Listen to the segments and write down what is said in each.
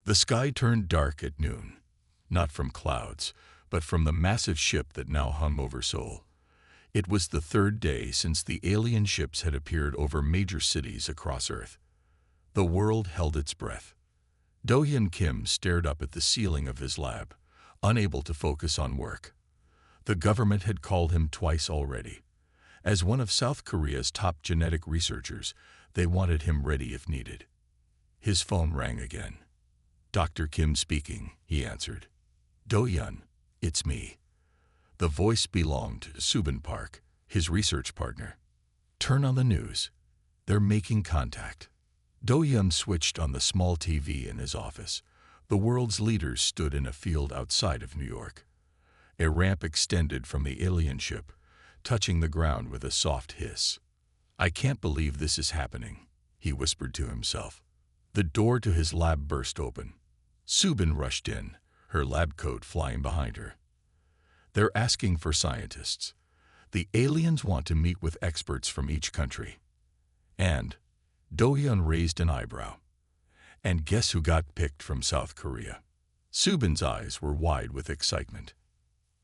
The sky turned dark at noon, not from clouds, but from the massive ship that now hung over Seoul. It was the third day since the alien ships had appeared over major cities across Earth. The world held its breath. Do-hyun Kim stared up at the ceiling of his lab, unable to focus on work. The government had called him twice already. As one of South Korea's top genetic researchers, they wanted him ready if needed. His phone rang again. "Dr. Kim speaking," he answered. "Do-hyun, it's me." The voice belonged to Subin Park, his research partner. "Turn on the news. They're making contact." Do-hyun switched on the small TV in his office. The world's leaders stood in a field outside of New York. A ramp extended from the alien ship, touching the ground with a soft hiss. "I can't believe this is happening," he whispered to himself. The door to his lab burst open. Subin rushed in, her lab coat flying behind her. "They're asking for scientists. The aliens want to meet with experts from each country." And Do-hyun raised an eyebrow. "And guess who got picked from South Korea?" Subin's eyes were wide with excitement.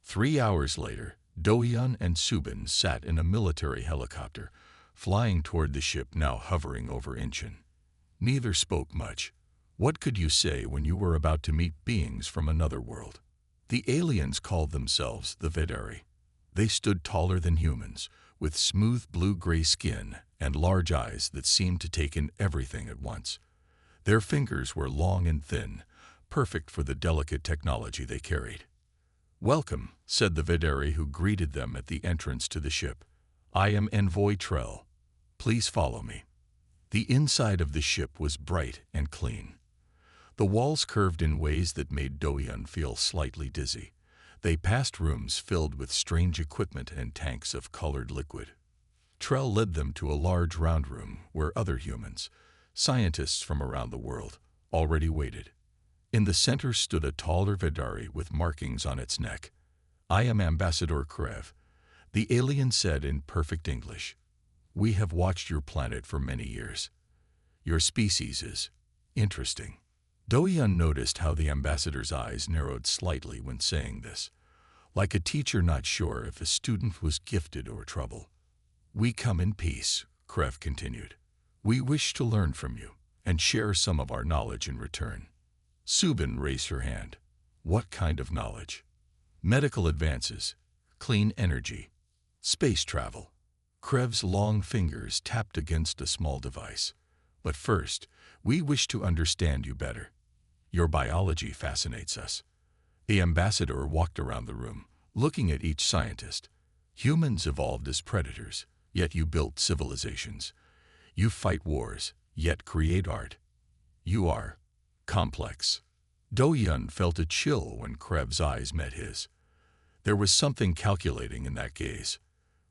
3 hours later, Do-hyun and Subin sat in a military helicopter, flying toward the ship now hovering over Incheon. Neither spoke much. What could you say when you were about to meet beings from another world? The aliens called themselves the Vedari. They stood taller than humans, with smooth blue-gray skin and large eyes that seemed to take in everything at once. Their fingers were long and thin, perfect for the delicate technology they carried. "Welcome," said the Vedari who greeted them at the entrance to the ship. "I am Envoy Trell. Please follow me." The inside of the ship was bright and clean. The walls curved in ways that made Do-hyun feel slightly dizzy. They passed rooms filled with strange equipment and tanks of colored liquid. Trell led them to a large round room where other humans, scientists from around the world, already waited. In the center stood a taller Vedari with markings on its neck. "I am Ambassador Krev," the alien said in perfect English. "We have watched your planet for many years. Your species is interesting." Do-hyun noticed how the ambassador's eyes narrowed slightly when saying this, like a teacher not sure if a student was gifted or trouble. "We come in peace," Krev continued. "We wish to learn from you and share some of our knowledge in return." Subin raised her hand. "What kind of knowledge?" "Medical advances, clean energy, space travel." Krev's long fingers tapped against a small device. "But first, we wish to understand you better. Your biology fascinates us." The ambassador walked around the room, looking at each scientist. "Humans evolved as predators, yet you built civilizations. You fight wars, yet create art. You are complex." Do-hyun felt a chill when Krev's eyes met his. There was something calculating in that gaze.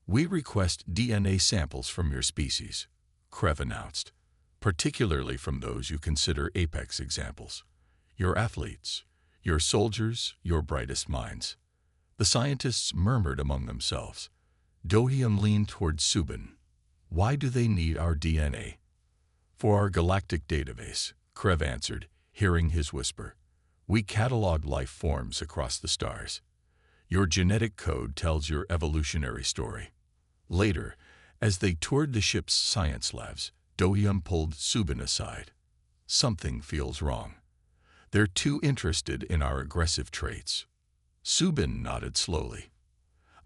"We request DNA samples from your species," Krev announced, "particularly from those you consider apex examples. Your athletes, your soldiers, your brightest minds." The scientists murmured among themselves. Do-hyun leaned toward Subin. "Why do they need our DNA?" "For our galactic database," Krev answered, hearing his whisper. "We catalog life forms across the stars. Your genetic code tells your evolutionary story." Later, as they toured the ship's science labs, Do-hyun pulled Subin aside. "Something feels wrong. They're too interested in our aggressive traits." Subin nodded slowly.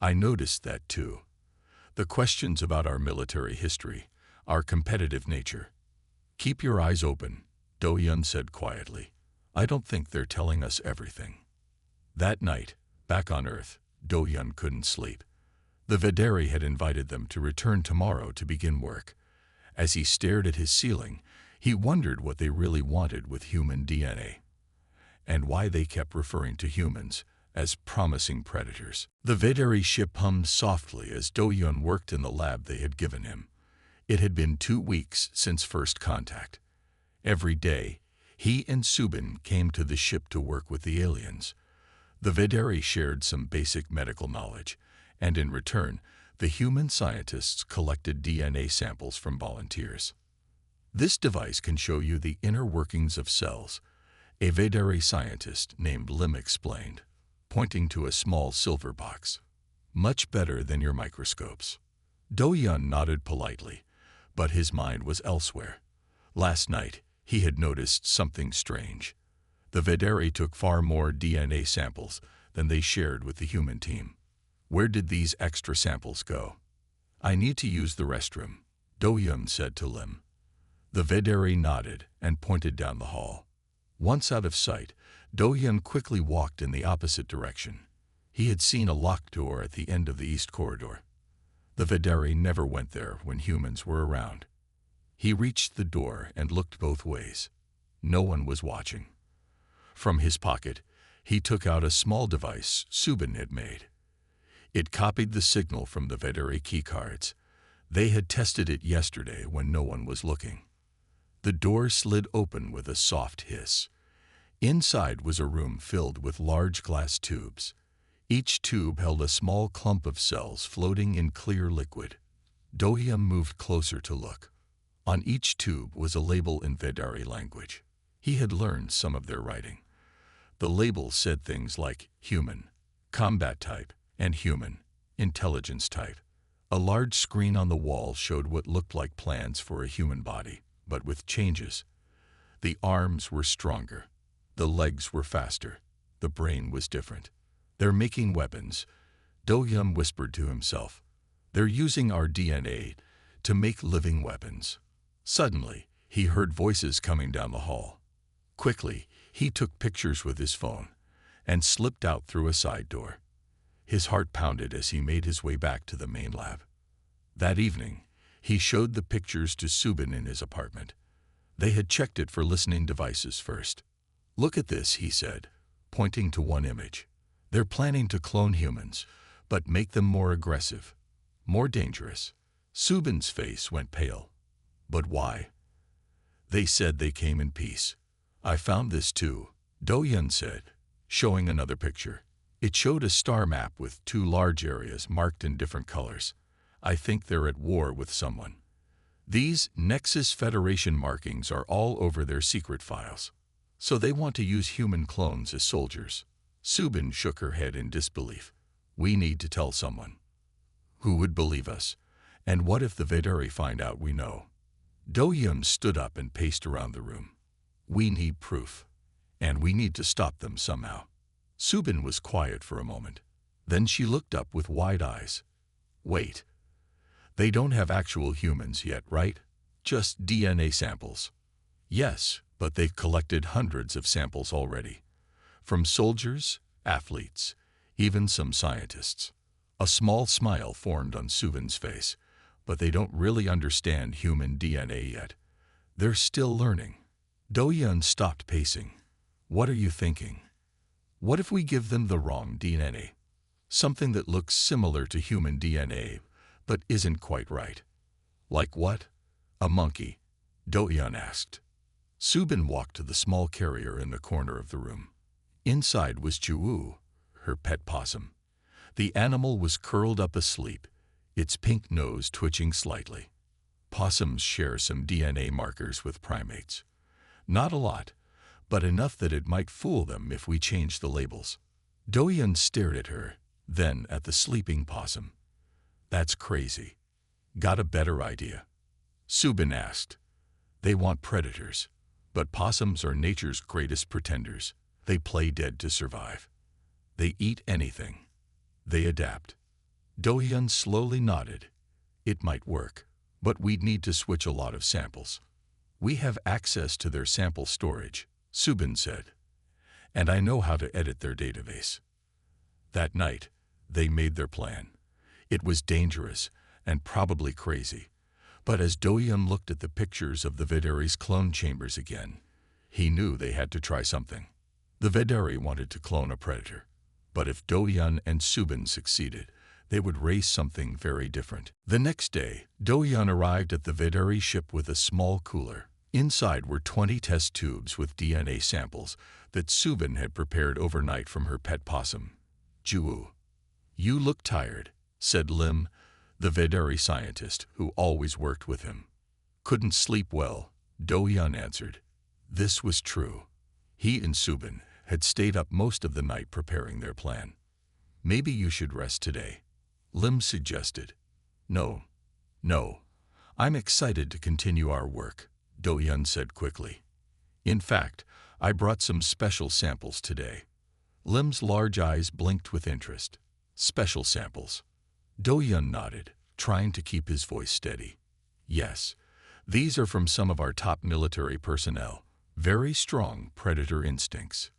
"I noticed that too. The questions about our military history, our competitive nature." "Keep your eyes open," Do-hyun said quietly. "I don't think they're telling us everything." That night, back on Earth, Do-hyun couldn't sleep. The Vedari had invited them to return tomorrow to begin work. As he stared at his ceiling, he wondered what they really wanted with human DNA, and why they kept referring to humans as promising predators. The Vedari ship hummed softly as Do-hyun worked in the lab they had given him. It had been 2 weeks since first contact. Every day, he and Subin came to the ship to work with the aliens. The Vedari shared some basic medical knowledge, and in return, the human scientists collected DNA samples from volunteers. "This device can show you the inner workings of cells. A Vedere scientist named Lim explained, pointing to a small silver box. Much better than your microscopes. Do-Yun nodded politely, but his mind was elsewhere. Last night, he had noticed something strange. The Vedere took far more DNA samples than they shared with the human team. Where did these extra samples go? I need to use the restroom, Do-Yun said to Lim. The Vedere nodded and pointed down the hall. Once out of sight, Do-Yun quickly walked in the opposite direction. He had seen a locked door at the end of the east corridor. The Vedere never went there when humans were around. He reached the door and looked both ways. No one was watching. From his pocket, he took out a small device Subin had made. It copied the signal from the Vedere keycards. They had tested it yesterday when no one was looking. The door slid open with a soft hiss. Inside was a room filled with large glass tubes. Each tube held a small clump of cells floating in clear liquid. Do-Yun moved closer to look. On each tube was a label in Vedere language. He had learned some of their writing. The label said things like human, combat type, and human, intelligence type. A large screen on the wall showed what looked like plans for a human body, but with changes. The arms were stronger. The legs were faster. The brain was different. They're making weapons, Do-Yun whispered to himself. They're using our DNA to make living weapons. Suddenly, he heard voices coming down the hall. Quickly, he took pictures with his phone and slipped out through a side door. His heart pounded as he made his way back to the main lab. That evening, he showed the pictures to Subin in his apartment. They had checked it for listening devices first. Look at this, he said, pointing to one image. They're planning to clone humans, but make them more aggressive, more dangerous. Subin's face went pale. But why? They said they came in peace. I found this too, Do-Yun said, showing another picture. It showed a star map with 2 large areas marked in different colors. I think they're at war with someone. These Nexus Federation markings are all over their secret files. So they want to use human clones as soldiers. Subin shook her head in disbelief. We need to tell someone. Who would believe us? And what if the Vedere find out we know? Do-Yun stood up and paced around the room. We need proof. And we need to stop them somehow. Subin was quiet for a moment. Then she looked up with wide eyes. Wait. They don't have actual humans yet, right? Just DNA samples. Yes, but they've collected hundreds of samples already. From soldiers, athletes, even some scientists. A small smile formed on Subin's face, but they don't really understand human DNA yet. They're still learning. Do-Yun stopped pacing. What are you thinking? What if we give them the wrong DNA? Something that looks similar to human DNA, but isn't quite right. Like what? A monkey, Do-Yun asked. Subin walked to the small carrier in the corner of the room. Inside was Ju-Woo, her pet possum. The animal was curled up asleep, its pink nose twitching slightly. Possums share some DNA markers with primates. Not a lot, but enough that it might fool them if we change the labels. Do-Yun stared at her, then at the sleeping possum. That's crazy. Got a better idea? Subin asked. They want predators, but possums are nature's greatest pretenders. They play dead to survive. They eat anything. They adapt. Do-Yun slowly nodded. It might work, but we'd need to switch a lot of samples. We have access to their sample storage, Subin said, and I know how to edit their database. That night, they made their plan. It was dangerous and probably crazy, but as Do-Yun looked at the pictures of the Vedere's clone chambers again, he knew they had to try something. The Vedere wanted to clone a predator, but if Do-Yun and Subin succeeded, they would raise something very different. The next day, Do-Yun arrived at the Vedere ship with a small cooler. Inside were 20 test tubes with DNA samples that Subin had prepared overnight from her pet possum. Ju-Woo. You look tired, said Lim, the Vedere scientist who always worked with him. Couldn't sleep well, Do-Yun answered. This was true. He and Subin had stayed up most of the night preparing their plan. "Maybe you should rest today," Lim suggested. No. I'm excited to continue our work," Do-Hyun said quickly. "In fact, I brought some special samples today." Lim's large eyes blinked with interest. "Special samples?" Do-Hyun nodded, trying to keep his voice steady. "Yes, these are from some of our top military personnel. Very strong predator instincts."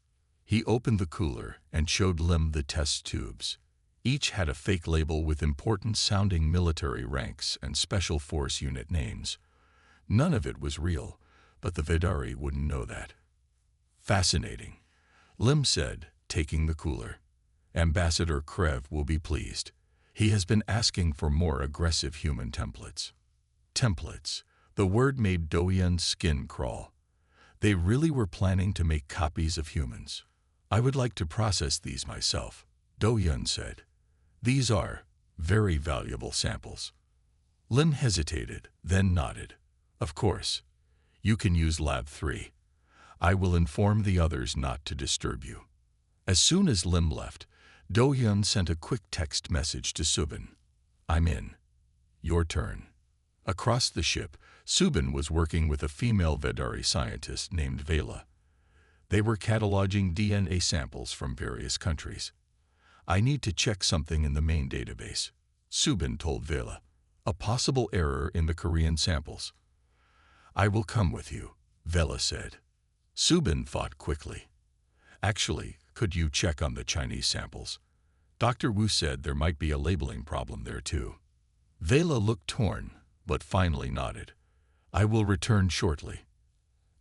He opened the cooler and showed Lim the test tubes. Each had a fake label with important-sounding military ranks and special force unit names. None of it was real, but the Vidari wouldn't know that. "Fascinating," Lim said, taking the cooler. "Ambassador Krev will be pleased. He has been asking for more aggressive human templates." Templates. The word made Do-Hyun's skin crawl. They really were planning to make copies of humans. "I would like to process these myself," Do-Hyun said. "These are very valuable samples." Lim hesitated, then nodded. "Of course. You can use Lab 3. I will inform the others not to disturb you." As soon as Lim left, Do-Hyun sent a quick text message to Subin. "I'm in. Your turn." Across the ship, Subin was working with a female Vidari scientist named Vela. They were cataloging DNA samples from various countries. "I need to check something in the main database," Subin told Vela. "A possible error in the Korean samples." "I will come with you," Vela said. Subin thought quickly. "Actually, could you check on the Chinese samples? Dr. Wu said there might be a labeling problem there too." Vela looked torn, but finally nodded. "I will return shortly."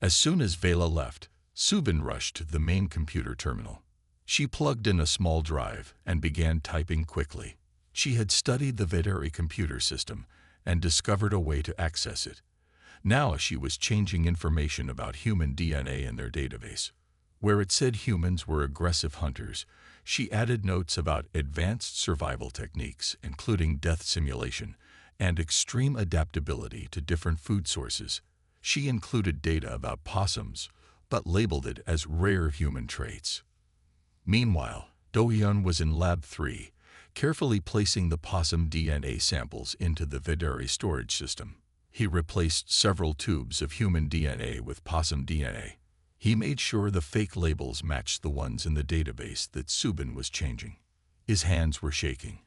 As soon as Vela left, Subin rushed to the main computer terminal. She plugged in a small drive and began typing quickly. She had studied the Vidari computer system and discovered a way to access it. Now she was changing information about human DNA in their database. Where it said humans were aggressive hunters, she added notes about advanced survival techniques, including death simulation, and extreme adaptability to different food sources. She included data about possums, but labeled it as rare human traits. Meanwhile, Do-Hyun was in Lab 3, carefully placing the possum DNA samples into the Vidari storage system. He replaced several tubes of human DNA with possum DNA. He made sure the fake labels matched the ones in the database that Subin was changing. His hands were shaking.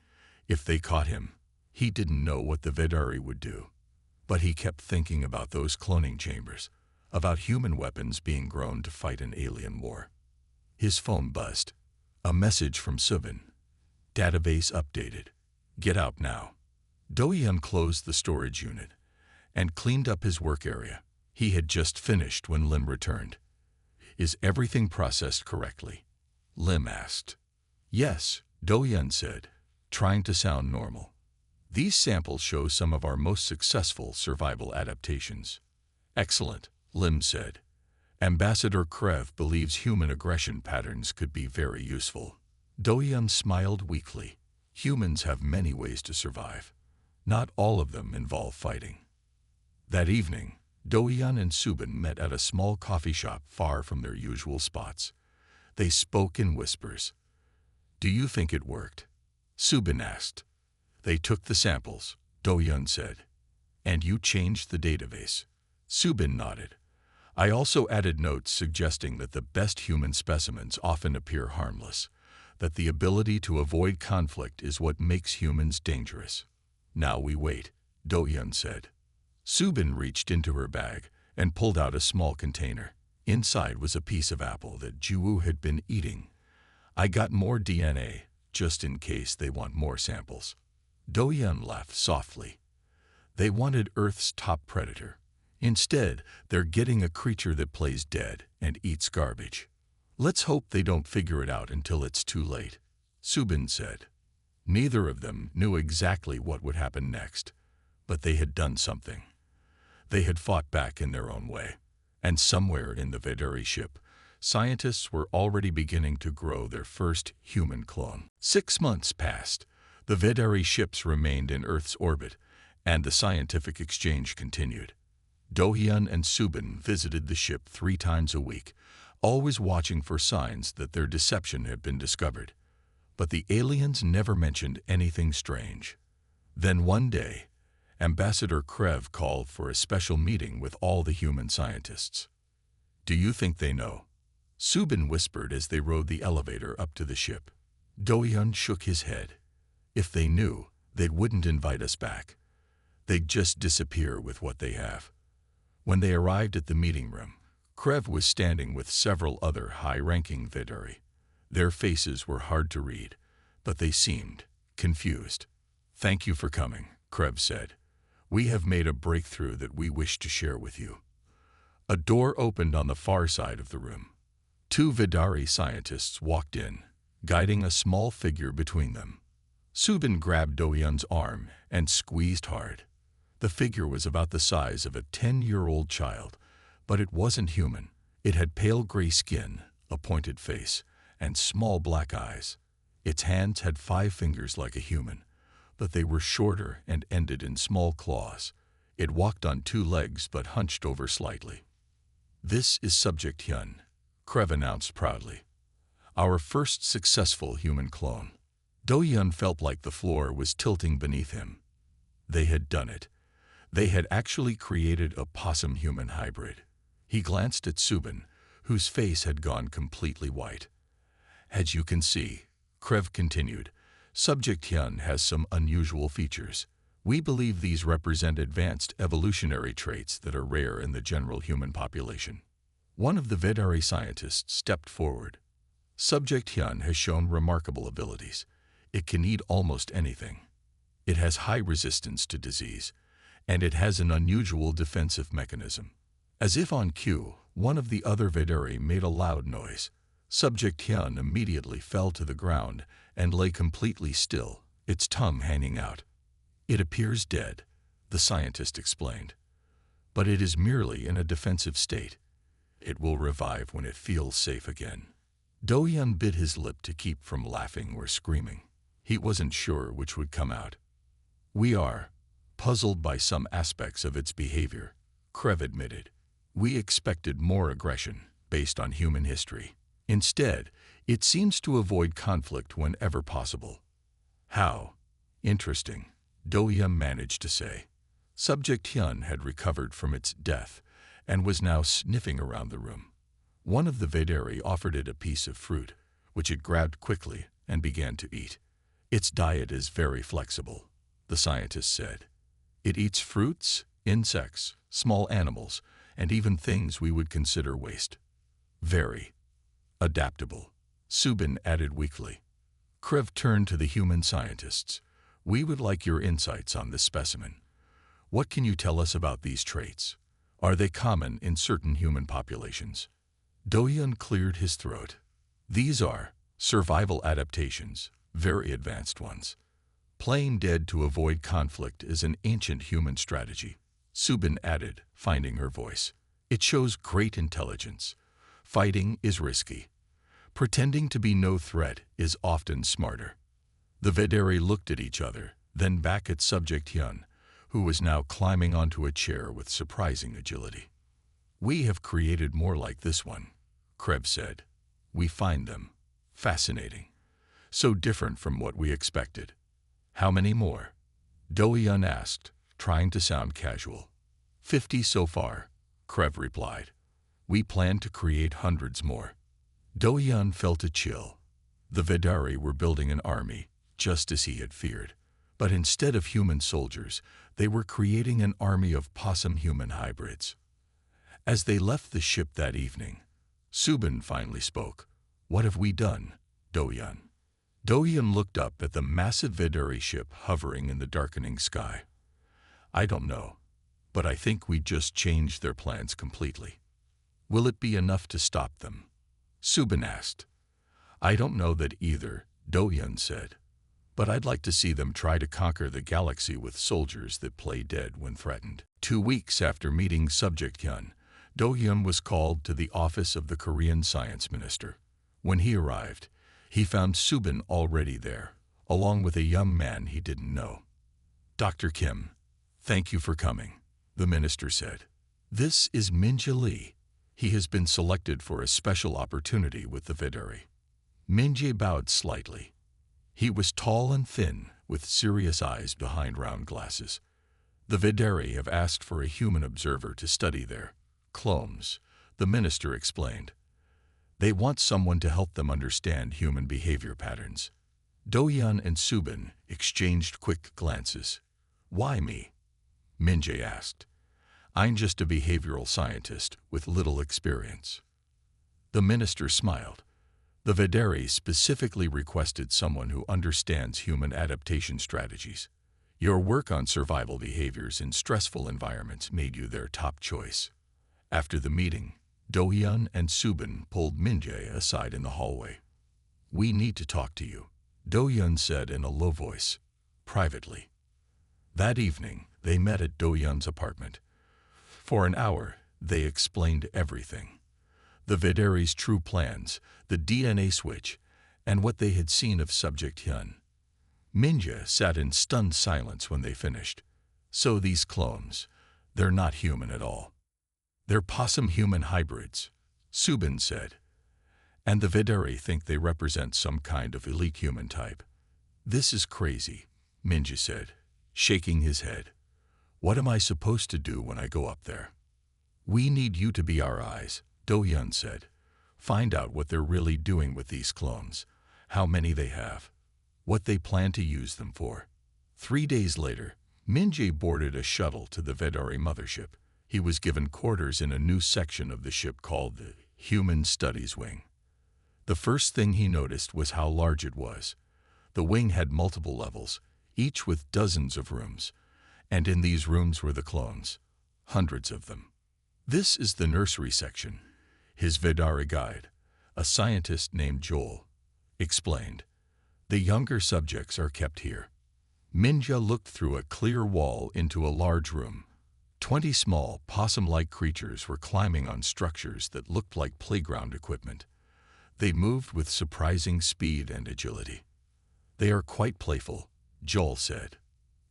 If they caught him, he didn't know what the Vidari would do. But he kept thinking about those cloning chambers, about human weapons being grown to fight an alien war. His phone buzzed. A message from Subin. "Database updated. Get out now." Do-Hyun closed the storage unit and cleaned up his work area. He had just finished when Lim returned. "Is everything processed correctly?" Lim asked. "Yes," Do-Hyun said, trying to sound normal. "These samples show some of our most successful survival adaptations." "Excellent," Lim said. "Ambassador Krev believes human aggression patterns could be very useful." Do-Hyun smiled weakly. "Humans have many ways to survive. Not all of them involve fighting." That evening, Do-Hyun and Subin met at a small coffee shop far from their usual spots. They spoke in whispers. "Do you think it worked?" Subin asked. "They took the samples," Do-Hyun said. "And you changed the database?" Subin nodded. "I also added notes suggesting that the best human specimens often appear harmless, that the ability to avoid conflict is what makes humans dangerous." "Now we wait," Do-Hyun said. Subin reached into her bag and pulled out a small container. Inside was a piece of apple that Jiwoo had been eating. "I got more DNA, just in case they want more samples." Do-Hyun laughed softly. They wanted Earth's top predator. Instead, they're getting a creature that plays dead and eats garbage. "Let's hope they don't figure it out until it's too late," Subin said. Neither of them knew exactly what would happen next, but they had done something. They had fought back in their own way, and somewhere in the Vidari ship, scientists were already beginning to grow their first human clone. 6 months passed. The Vidari ships remained in Earth's orbit, and the scientific exchange continued. Do-Hyun and Subin visited the ship 3 times a week, always watching for signs that their deception had been discovered. But the aliens never mentioned anything strange. Then one day, Ambassador Krev called for a special meeting with all the human scientists. "Do you think they know?" Subin whispered as they rode the elevator up to the ship. Do-hyun shook his head. "If they knew, they wouldn't invite us back. They'd just disappear with what they have." When they arrived at the meeting room, Krev was standing with several other high-ranking Vedari. Their faces were hard to read, but they seemed confused. "Thank you for coming," Krev said. "We have made a breakthrough that we wish to share with you." A door opened on the far side of the room. Two Vedari scientists walked in, guiding a small figure between them. Subin grabbed Do-hyun's arm and squeezed hard. The figure was about the size of a 10-year-old child, but it wasn't human. It had pale gray skin, a pointed face, and small black eyes. Its hands had 5 fingers like a human, but they were shorter and ended in small claws. It walked on 2 legs but hunched over slightly. "This is Subject Hyun," Krev announced proudly. "Our first successful human clone." Do-hyun felt like the floor was tilting beneath him. They had done it. They had actually created a possum-human hybrid. He glanced at Subin, whose face had gone completely white. "As you can see," Krev continued, "Subject Hyun has some unusual features. We believe these represent advanced evolutionary traits that are rare in the general human population." One of the Vedari scientists stepped forward. "Subject Hyun has shown remarkable abilities. It can eat almost anything. It has high resistance to disease, and it has an unusual defensive mechanism." As if on cue, one of the other Vedari made a loud noise. Subject Hyun immediately fell to the ground and lay completely still, its tongue hanging out. "It appears dead," the scientist explained. "But it is merely in a defensive state. It will revive when it feels safe again." Do-hyun bit his lip to keep from laughing or screaming. He wasn't sure which would come out. "We are puzzled by some aspects of its behavior," Krev admitted. "We expected more aggression based on human history. Instead, it seems to avoid conflict whenever possible." "How interesting," Do-hyun managed to say. Subject Hyun had recovered from its death and was now sniffing around the room. One of the Vedari offered it a piece of fruit, which it grabbed quickly and began to eat. "Its diet is very flexible," the scientist said. "It eats fruits, insects, small animals, and even things we would consider waste. Very adaptable," Subin added weakly. Krev turned to the human scientists. "We would like your insights on this specimen. What can you tell us about these traits? Are they common in certain human populations?" Do-hyun cleared his throat. "These are survival adaptations, very advanced ones. Playing dead to avoid conflict is an ancient human strategy," Subin added, finding her voice. "It shows great intelligence. Fighting is risky. Pretending to be no threat is often smarter." The Vedari looked at each other, then back at Subject Hyun, who was now climbing onto a chair with surprising agility. "We have created more like this one," Krev said. "We find them fascinating. So different from what we expected." "How many more?" Do-hyun asked, trying to sound casual. 50 so far," Krev replied. "We plan to create hundreds more." Do-hyun felt a chill. The Vedari were building an army, just as he had feared. But instead of human soldiers, they were creating an army of possum-human hybrids. As they left the ship that evening, Subin finally spoke. "What have we done, Do-hyun?" Do-hyun looked up at the massive Vedari ship hovering in the darkening sky. "I don't know, but I think we just changed their plans completely." "Will it be enough to stop them?" Subin asked. "I don't know that either," Do-hyun said. "But I'd like to see them try to conquer the galaxy with soldiers that play dead when threatened." 2 weeks after meeting Subject Hyun, Do-hyun was called to the office of the Korean science minister. When he arrived, he found Subin already there, along with a young man he didn't know. "Dr. Kim, thank you for coming," the minister said. "This is Minja Lee. He has been selected for a special opportunity with the Vidari. Minje bowed slightly. He was tall and thin, with serious eyes behind round glasses. The Vidari have asked for a human observer to study their clones, the minister explained. They want someone to help them understand human behavior patterns. Do-hyun and Subin exchanged quick glances. Why me? Minje asked. I'm just a behavioral scientist with little experience. The minister smiled. The Vidari specifically requested someone who understands human adaptation strategies. Your work on survival behaviors in stressful environments made you their top choice. After the meeting, Do-hyun and Subin pulled Minje aside in the hallway. We need to talk to you, Do-hyun said in a low voice, privately. That evening, they met at Do-hyun's apartment. For an hour, they explained everything. The Vidari's true plans, the DNA switch, and what they had seen of Subject Hyun. Minje sat in stunned silence when they finished. So these clones, they're not human at all. They're Possum-human hybrids, Subin said. And the Vidari think they represent some kind of elite human type. This is crazy, Minje said, shaking his head. What am I supposed to do when I go up there? We need you to be our eyes, Do-hyun said. Find out what they're really doing with these clones, how many they have, what they plan to use them for. 3 days later, Minje boarded a shuttle to the Vidari mothership. He was given quarters in a new section of the ship called the Human Studies Wing. The first thing he noticed was how large it was. The wing had multiple levels, each with dozens of rooms, and in these rooms were the clones, hundreds of them. This is the nursery section, his Vidari guide, a scientist named Joel, explained. The younger subjects are kept here. Minje looked through a clear wall into a large room. 20 small, possum-like creatures were climbing on structures that looked like playground equipment. They moved with surprising speed and agility. They are quite playful, Joel said.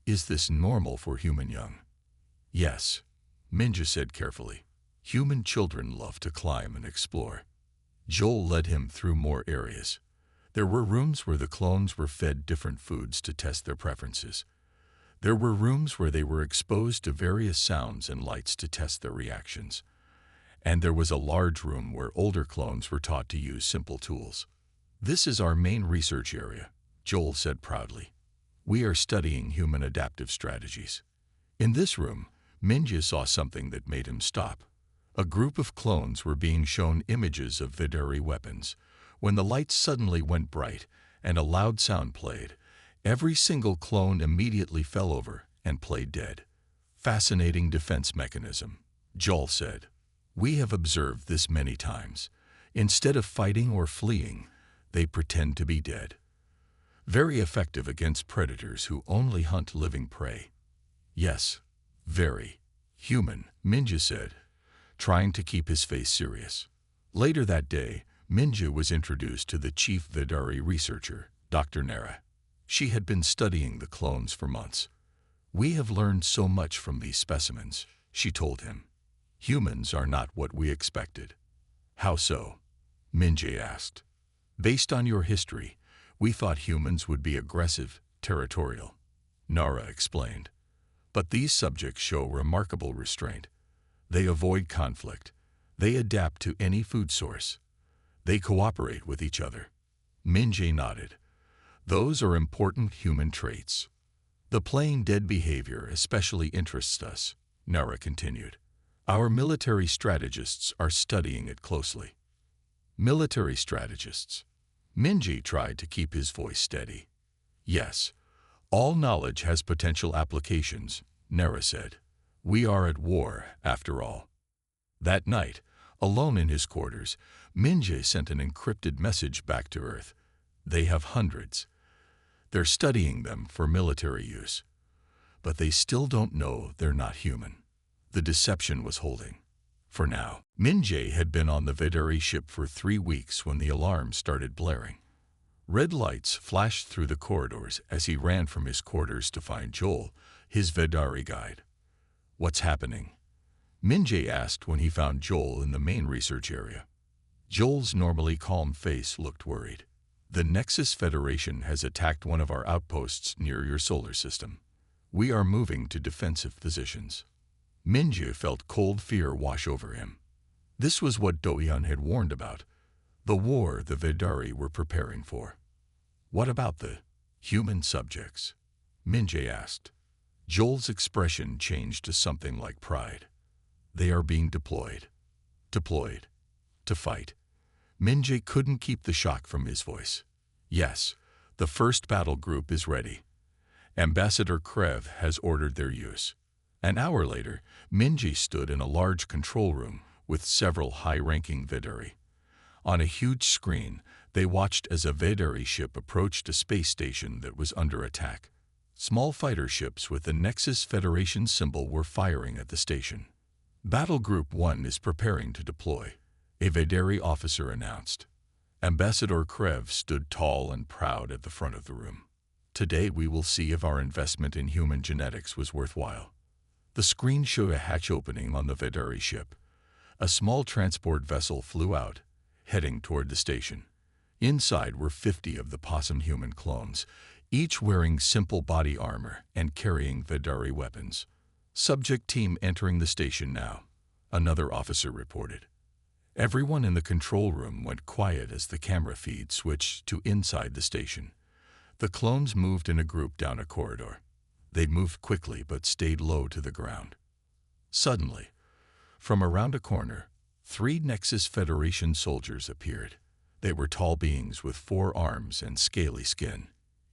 Is this normal for human young? Yes, Minje said carefully. Human children love to climb and explore. Joel led him through more areas. There were rooms where the clones were fed different foods to test their preferences. There were rooms where they were exposed to various sounds and lights to test their reactions. And there was a large room where older clones were taught to use simple tools. This is our main research area, Joel said proudly. We are studying human adaptive strategies. In this room, Minje saw something that made him stop. A group of clones were being shown images of Vidari weapons. When the lights suddenly went bright and a loud sound played, every single clone immediately fell over and played dead. Fascinating defense mechanism, Joel said. We have observed this many times. Instead of fighting or fleeing, they pretend to be dead. Very effective against predators who only hunt living prey. Yes, very human, Minje said, trying to keep his face serious. Later that day, Minje was introduced to the chief Vidari researcher, Dr. Nara. She had been studying the clones for months. We have learned so much from these specimens, she told him. Humans are not what we expected. How so? Minje asked. Based on your history, we thought humans would be aggressive, territorial, Nara explained. But these subjects show remarkable restraint. They avoid conflict. They adapt to any food source. They cooperate with each other. Minje nodded. Those are important human traits. The playing dead behavior especially interests us, Nara continued. Our military strategists are studying it closely. Military strategists. Minje tried to keep his voice steady. Yes, all knowledge has potential applications, Nara said. We are at war, after all. That night, alone in his quarters, Minje sent an encrypted message back to Earth. They have hundreds. They're studying them for military use. But they still don't know they're not human. The deception was holding. For now, Minje had been on the Vidari ship for 3 weeks when the alarm started blaring. Red lights flashed through the corridors as he ran from his quarters to find Joel, his Vidari guide. What's happening? Minjay asked when he found Joel in the main research area. Joel's normally calm face looked worried. The Nexus Federation has attacked one of our outposts near your solar system. We are moving to defensive positions. Minjay felt cold fear wash over him. This was what Do-yeon had warned about, the war the Vedari were preparing for. What about the human subjects? Minjay asked. Joel's expression changed to something like pride. They are being deployed. Deployed. To fight. Minjay couldn't keep the shock from his voice. Yes, the first battle group is ready. Ambassador Krev has ordered their use. An hour later, Minjay stood in a large control room with several high-ranking Vedari. On a huge screen, they watched as a Vedari ship approached a space station that was under attack. Small fighter ships with the Nexus Federation symbol were firing at the station. Battle Group 1 is preparing to deploy, a Vedari officer announced. Ambassador Krev stood tall and proud at the front of the room. Today we will see if our investment in human genetics was worthwhile. The screen showed a hatch opening on the Vedari ship. A small transport vessel flew out, heading toward the station. Inside were 50 of the Possum human clones, each wearing simple body armor and carrying Vedari weapons. Subject team entering the station now, another officer reported. Everyone in the control room went quiet as the camera feed switched to inside the station. The clones moved in a group down a corridor. They moved quickly but stayed low to the ground. Suddenly, from around a corner, 3 Nexus Federation soldiers appeared. They were tall beings with 4 arms and scaly skin.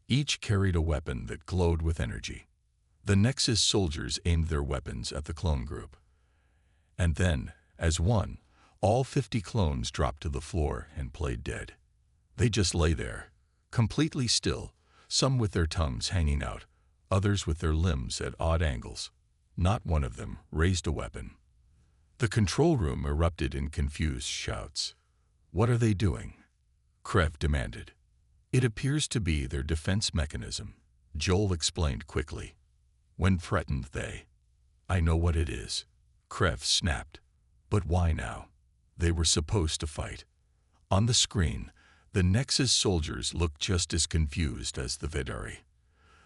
Each carried a weapon that glowed with energy. The Nexus soldiers aimed their weapons at the clone group. And then, as one, all 50 clones dropped to the floor and played dead. They just lay there, completely still, some with their tongues hanging out, others with their limbs at odd angles. Not one of them raised a weapon. The control room erupted in confused shouts. What are they doing? Krev demanded. It appears to be their defense mechanism, Joel explained quickly. When threatened I know what it is. Krev snapped. But why now? They were supposed to fight. On the screen, the Nexus soldiers looked just as confused as the Vedari.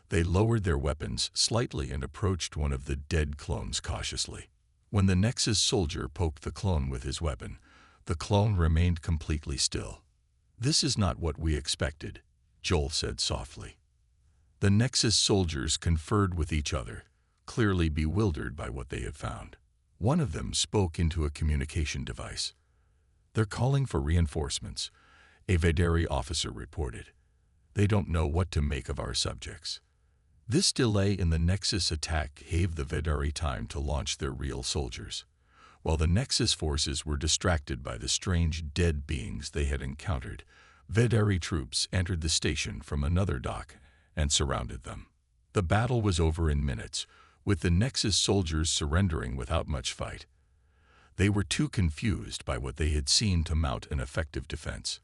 They lowered their weapons slightly and approached one of the dead clones cautiously. When the Nexus soldier poked the clone with his weapon, the clone remained completely still. This is not what we expected, Joel said softly. The Nexus soldiers conferred with each other, clearly bewildered by what they had found. One of them spoke into a communication device. They're calling for reinforcements, a Vedari officer reported. They don't know what to make of our subjects. This delay in the Nexus attack gave the Vedari time to launch their real soldiers. While the Nexus forces were distracted by the strange dead beings they had encountered, Vedari troops entered the station from another dock and surrounded them. The battle was over in minutes, with the Nexus soldiers surrendering without much fight. They were too confused by what they had seen to mount an effective defense.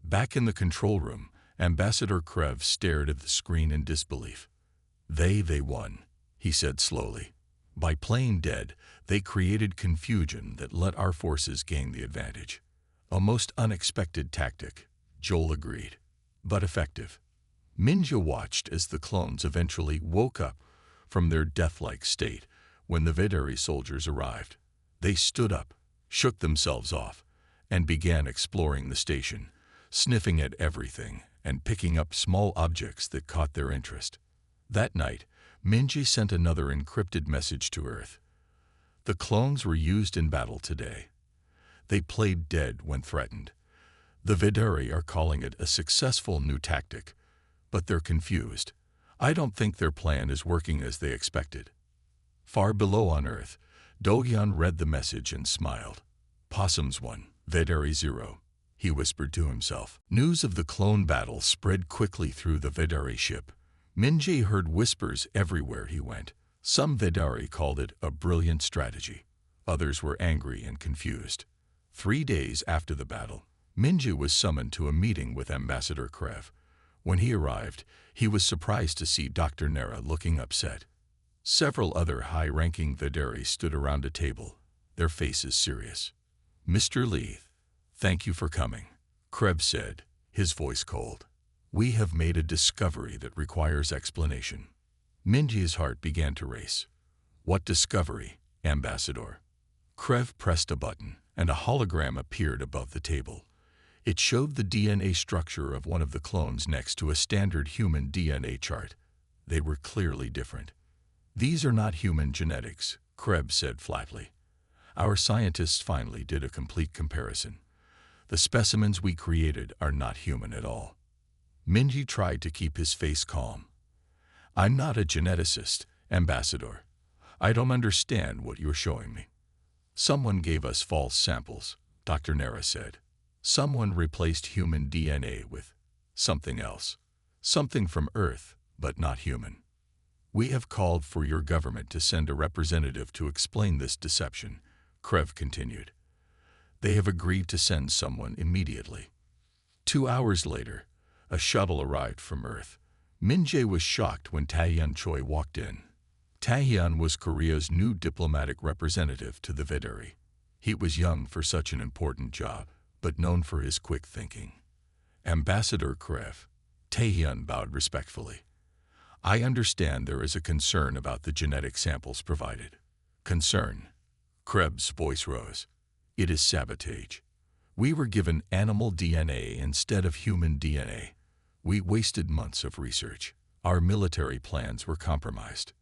Back in the control room, Ambassador Krev stared at the screen in disbelief. They won, he said slowly. By playing dead, they created confusion that let our forces gain the advantage. A most unexpected tactic, Joel agreed, but effective. Minjay watched as the clones eventually woke up from their death-like state when the Vedari soldiers arrived. They stood up, shook themselves off, and began exploring the station, sniffing at everything and picking up small objects that caught their interest. That night, Minjay sent another encrypted message to Earth. The clones were used in battle today. They played dead when threatened. The Vedari are calling it a successful new tactic, but they're confused. I don't think their plan is working as they expected. Far below on Earth, Do-yeon read the message and smiled. Possum's won, Vedari 0, he whispered to himself. News of the clone battle spread quickly through the Vedari ship. Minjay heard whispers everywhere he went. Some Vedari called it a brilliant strategy. Others were angry and confused. 3 days after the battle, Minjay was summoned to a meeting with Ambassador Krev. When he arrived, he was surprised to see Dr. Nera looking upset. Several other high-ranking Vedari stood around a table, their faces serious. "Mr. Lee, thank you for coming," Krebs said, his voice cold. "We have made a discovery that requires explanation." Minji's heart began to race. "What discovery, Ambassador?" Krebs pressed a button, and a hologram appeared above the table. It showed the DNA structure of one of the clones next to a standard human DNA chart. They were clearly different. "These are not human genetics," Krebs said flatly. "Our scientists finally did a complete comparison. The specimens we created are not human at all." Minji tried to keep his face calm. "I'm not a geneticist, Ambassador. I don't understand what you're showing me." "Someone gave us false samples," Dr. Nara said. "Someone replaced human DNA with something else. Something from Earth, but not human. We have called for your government to send a representative to explain this deception," Krebs continued. "They have agreed to send someone immediately." 2 hours later, a shuttle arrived from Earth. Minjae was shocked when Taehyun Choi walked in. Taehyun was Korea's new diplomatic representative to the Vederi. He was young for such an important job, but known for his quick thinking. "Ambassador Krebs," Taehyun bowed respectfully. "I understand there is a concern about the genetic samples provided." "Concern?" Krebs' voice rose. "It is sabotage. We were given animal DNA instead of human DNA. We wasted months of research. Our military plans were compromised."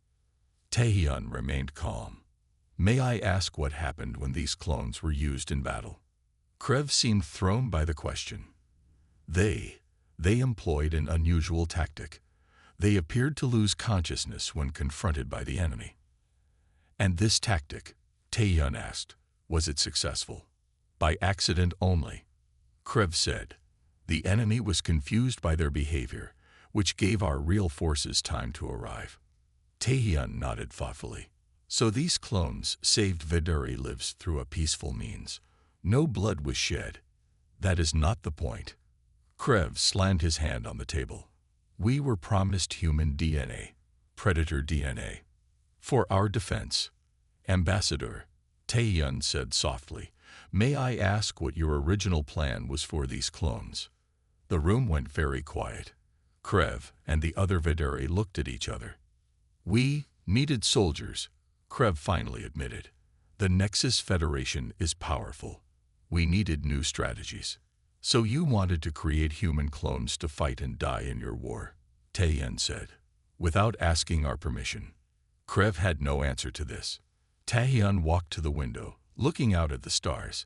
Taehyun remained calm. "May I ask what happened when these clones were used in battle?" Krebs seemed thrown by the question. They employed an unusual tactic. They appeared to lose consciousness when confronted by the enemy." "And this tactic," Taehyun asked, "was it successful?" "By accident only," Krebs said. "The enemy was confused by their behavior, which gave our real forces time to arrive." Taehyun nodded thoughtfully. "So these clones saved Vederi lives through a peaceful means. No blood was shed. That is not the point." Krebs slammed his hand on the table. "We were promised human DNA, predator DNA, for our defense." "Ambassador," Taehyun said softly, "may I ask what your original plan was for these clones?" The room went very quiet. Krebs and the other Vederi looked at each other. "We needed soldiers," Krebs finally admitted. "The Nexus Federation is powerful. We needed new strategies." "So you wanted to create human clones to fight and die in your war," Taehyun said, "without asking our permission." Krebs had no answer to this. Taehyun walked to the window, looking out at the stars.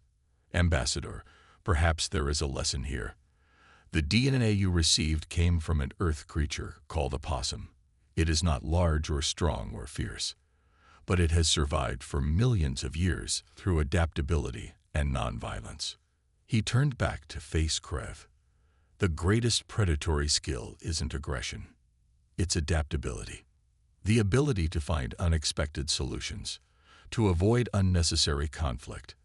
"Ambassador, perhaps there is a lesson here. The DNA you received came from an Earth creature called a possum. It is not large or strong or fierce, but it has survived for millions of years through adaptability and nonviolence." He turned back to face Krebs. "The greatest predatory skill isn't aggression. It's adaptability. The ability to find unexpected solutions, to avoid unnecessary conflict.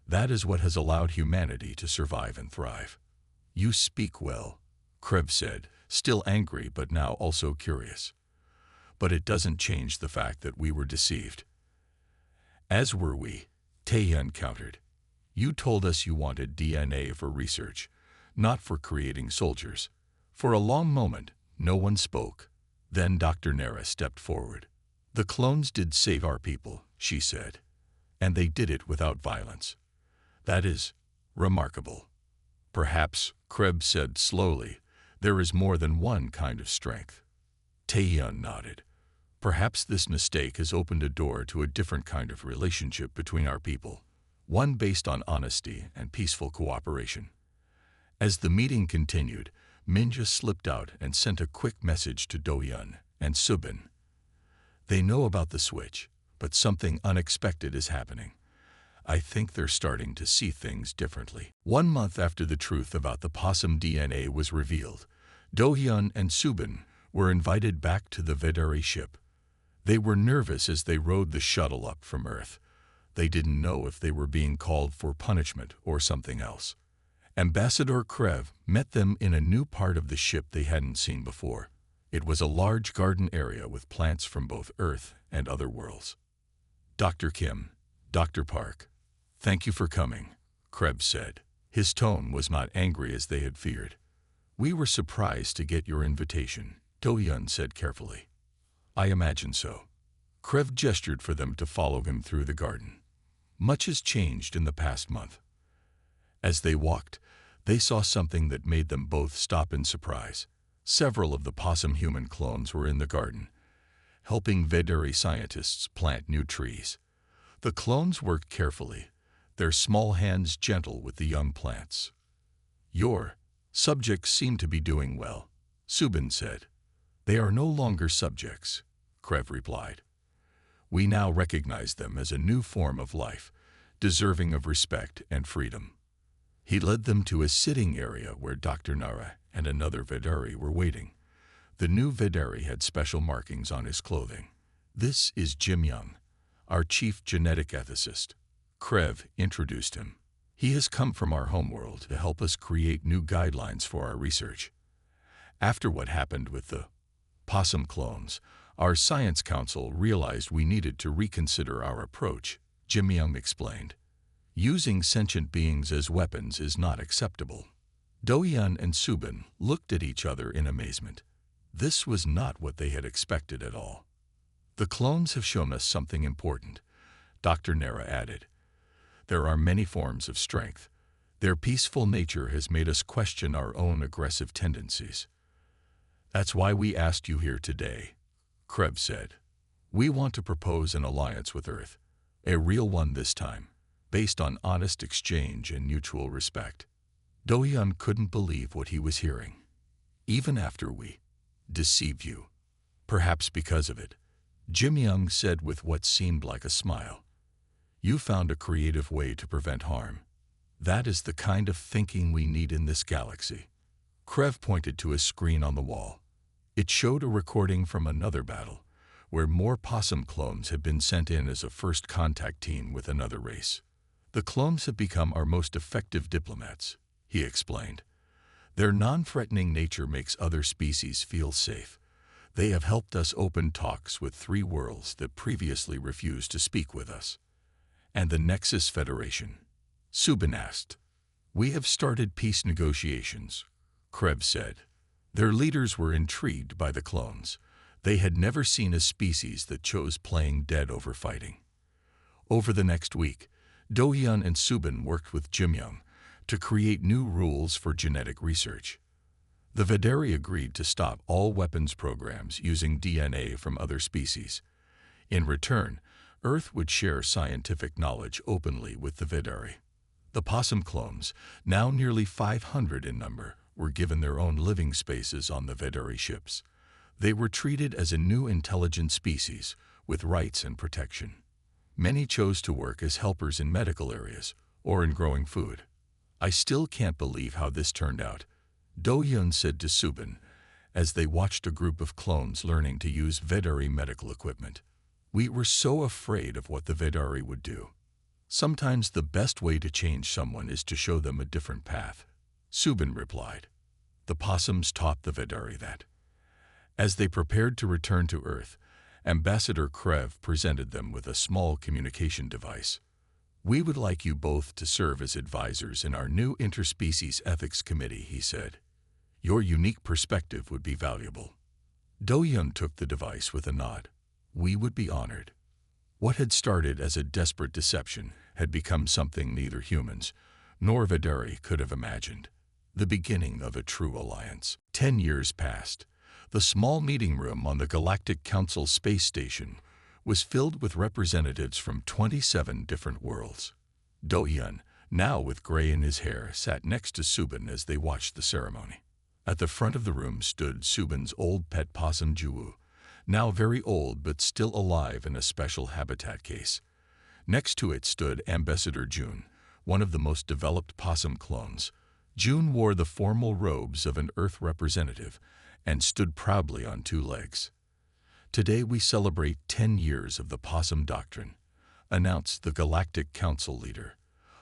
That is what has allowed humanity to survive and thrive." "You speak well," Krebs said, still angry but now also curious. "But it doesn't change the fact that we were deceived." "As were we," Taehyun countered. "You told us you wanted DNA for research, not for creating soldiers." For a long moment, no one spoke. Then Dr. Nara stepped forward. "The clones did save our people," she said. "And they did it without violence. That is remarkable." "Perhaps," Krebs said slowly, "there is more than one kind of strength." Taehyun nodded. "Perhaps this mistake has opened a door to a different kind of relationship between our people, one based on honesty and peaceful cooperation." As the meeting continued, Minja slipped out and sent a quick message to Do-hyun and Subin. "They know about the switch, but something unexpected is happening. I think they're starting to see things differently." 1 month after the truth about the possum DNA was revealed, Do-hyun and Subin were invited back to the Vederi ship. They were nervous as they rode the shuttle up from Earth. They didn't know if they were being called for punishment or something else. Ambassador Krebs met them in a new part of the ship they hadn't seen before. It was a large garden area with plants from both Earth and other worlds. Dr. Kim, Dr. Park, "Thank you for coming," Krebs said. His tone was not angry as they had feared. "We were surprised to get your invitation," Do-hyun said carefully. "I imagine so." Krebs gestured for them to follow him through the garden. Much has changed in the past month. As they walked, they saw something that made them both stop in surprise. Several of the Possum human clones were in the garden, helping veterinary scientists plant new trees. The clones worked carefully, their small hands gentle with the young plants. "Your subjects seem to be doing well," Subin said. "They are no longer subjects," Krebs replied. "We now recognize them as a new form of life, deserving of respect and freedom." He led them to a sitting area where Dr. Nara and another veterinary were waiting. The new veterinary had special markings on his clothing. "This is Jim Young, our chief genetic ethicist," Krebs introduced him. "He has come from our homeworld to help us create new guidelines for our research. After what happened with the Possum clones, our science council realized we needed to reconsider our approach," Jim Young explained. "Using sentient beings as weapons is not acceptable." Do-hyun and Subin looked at each other in amazement. This was not what they had expected at all. "The clones have shown us something important," Dr. Nara added. "There are many forms of strength. Their peaceful nature has made us question our own aggressive tendencies. That's why we asked you here today," Krebs said. "We want to propose an alliance with Earth, a real one this time, based on honest exchange and mutual respect." Do-hyun couldn't believe what he was hearing. "Even after we deceived you, perhaps because of it," Jim Young said with what seemed like a smile, "you found a creative way to prevent harm. That is the kind of thinking we need in this galaxy." Krebs pointed to a screen on the wall. It showed a recording from another battle, where more Possum clones had been sent in as a first contact team with another race. "The clones have become our most effective diplomats," he explained. "Their non-threatening nature makes other species feel safe. They have helped us open talks with 3 worlds that previously refused to speak with us." "And the Nexus Federation?" Subin asked. "We have started peace negotiations," Krebs said. Their leaders were intrigued by the clones. They had never seen a species that chose playing dead over fighting. Over the next week, Do-hyun and Subin worked with Jim Young to create new rules for genetic research. The veterinary agreed to stop all weapons programs using DNA from other species. In return, Earth would share scientific knowledge openly with the veterinary. The Possum clones, now nearly 500 in number, were given their own living spaces on the veterinary ships. They were treated as a new intelligent species with rights and protection. Many chose to work as helpers in medical areas or in growing food. "I still can't believe how this turned out," Do-hyun said to Subin as they watched a group of clones learning to use veterinary medical equipment. "We were so afraid of what the veterinary would do." "Sometimes the best way to change someone is to show them a different path," Subin replied. The Possums taught the veterinary that. As they prepared to return to Earth, Ambassador Krebs presented them with a small communication device. "We would like you both to serve as advisors in our new Interspecies Ethics Committee," he said. "Your unique perspective would be valuable." Do-hyun took the device with a nod. "We would be honored." What had started as a desperate deception had become something neither humans nor veterinary could have imagined. The beginning of a true alliance. 10 years passed. The small meeting room on the Galactic Council space station was filled with representatives from 27 different worlds. Do-hyun, now with gray in his hair, sat next to Subin as they watched the ceremony. At the front of the room stood Subin's old pet Possum Juwoo, now very old but still alive in a special habitat case. Next to it stood Ambassador June, one of the most developed Possum clones. June wore the formal robes of an Earth representative and stood proudly on 2 legs. "Today we celebrate 10 years of the Possum Doctrine," announced the Galactic Council leader,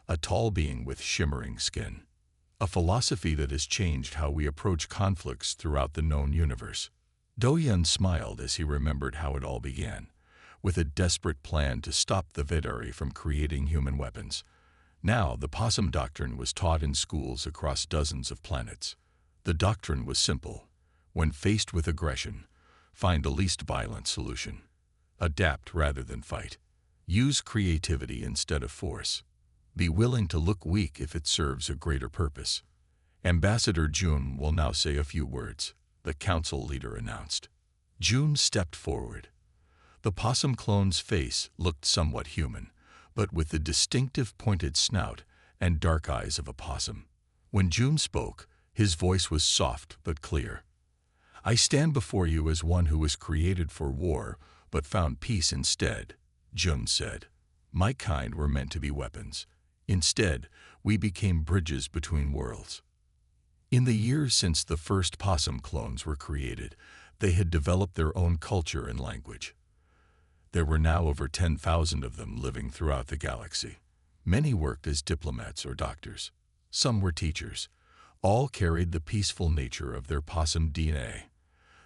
a tall being with shimmering skin. "A philosophy that has changed how we approach conflicts throughout the known universe." Do-hyun smiled as he remembered how it all began, with a desperate plan to stop the veterinary from creating human weapons. Now, the possum doctrine was taught in schools across dozens of planets. The doctrine was simple. When faced with aggression, find the least violent solution. Adapt rather than fight. Use creativity instead of force. Be willing to look weak if it serves a greater purpose. Ambassador June will now say a few words, the council leader announced. June stepped forward. The possum clone's face looked somewhat human, but with the distinctive pointed snout and dark eyes of a possum. When June spoke, his voice was soft but clear. I stand before you as one who was created for war, but found peace instead, June said. My kind were meant to be weapons. Instead, we became bridges between worlds. In the years since the first possum clones were created, they had developed their own culture and language. There were now over 10,000 of them living throughout the galaxy. Many worked as diplomats or doctors. Some were teachers. All carried the peaceful nature of their possum DNA.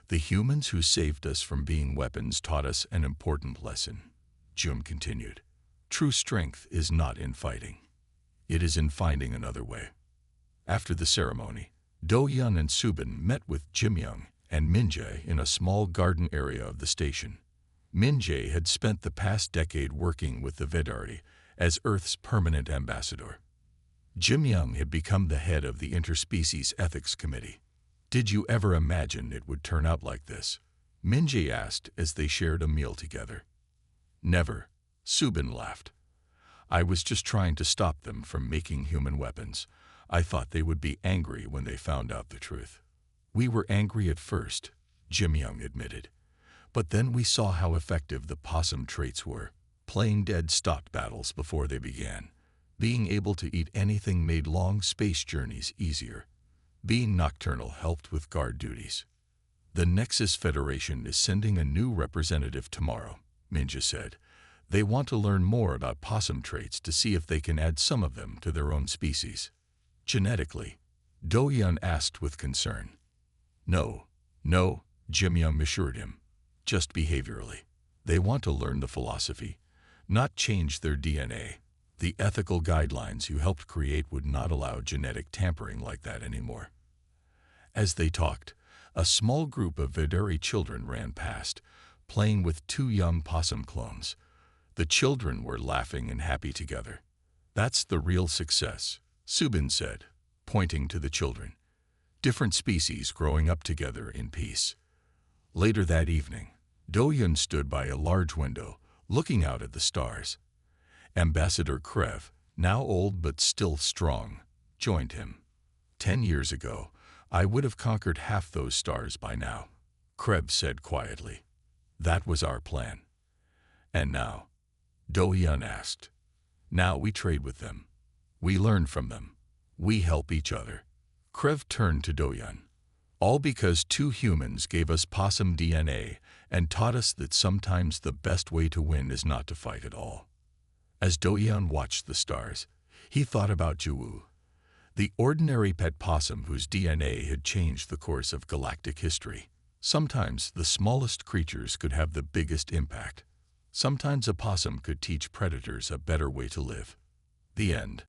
The humans who saved us from being weapons taught us an important lesson. June continued. True strength is not in fighting. It is in finding another way. After the ceremony, Do-Yun and Subin met with Jim-Young and Min-jae in a small garden area of the station. Min-jae had spent the past decade working with the Vedarti as Earth's permanent ambassador. Jim-Young had become the head of the Interspecies Ethics Committee. Did you ever imagine it would turn out like this? Min-jae asked as they shared a meal together. Never, Subin laughed. I was just trying to stop them from making human weapons. I thought they would be angry when they found out the truth. We were angry at first, Jim-Young admitted. But then we saw how effective the possum traits were. Playing dead stopped battles before they began. Being able to eat anything made long space journeys easier. Being nocturnal helped with guard duties. The Nexus Federation is sending a new representative tomorrow, Min-jae said. They want to learn more about possum traits to see if they can add some of them to their own species. Genetically, Do-Yun asked with concern. No, Jim-Young assured him. Just behaviorally. They want to learn the philosophy, not change their DNA. The ethical guidelines you helped create would not allow genetic tampering like that anymore. As they talked, a small group of Vedarti children ran past, playing with two young possum clones. The children were laughing and happy together. That's the real success, Subin said, pointing to the children. Different species growing up together in peace. Later that evening, Do-Yun stood by a large window, looking out at the stars. Ambassador Krev, now old but still strong, joined him. 10 years ago, I would have conquered half those stars by now, Krev said quietly. That was our plan. And now? Do-Yun asked. Now we trade with them. We learn from them. We help each other. Krev turned to Do-Yun. All because two humans gave us possum DNA and taught us that sometimes the best way to win is not to fight at all. As Do-Yun watched the stars, he thought about Jiwoo, the ordinary pet possum whose DNA had changed the course of galactic history. Sometimes the smallest creatures could have the biggest impact. Sometimes a possum could teach predators a better way to live. The end.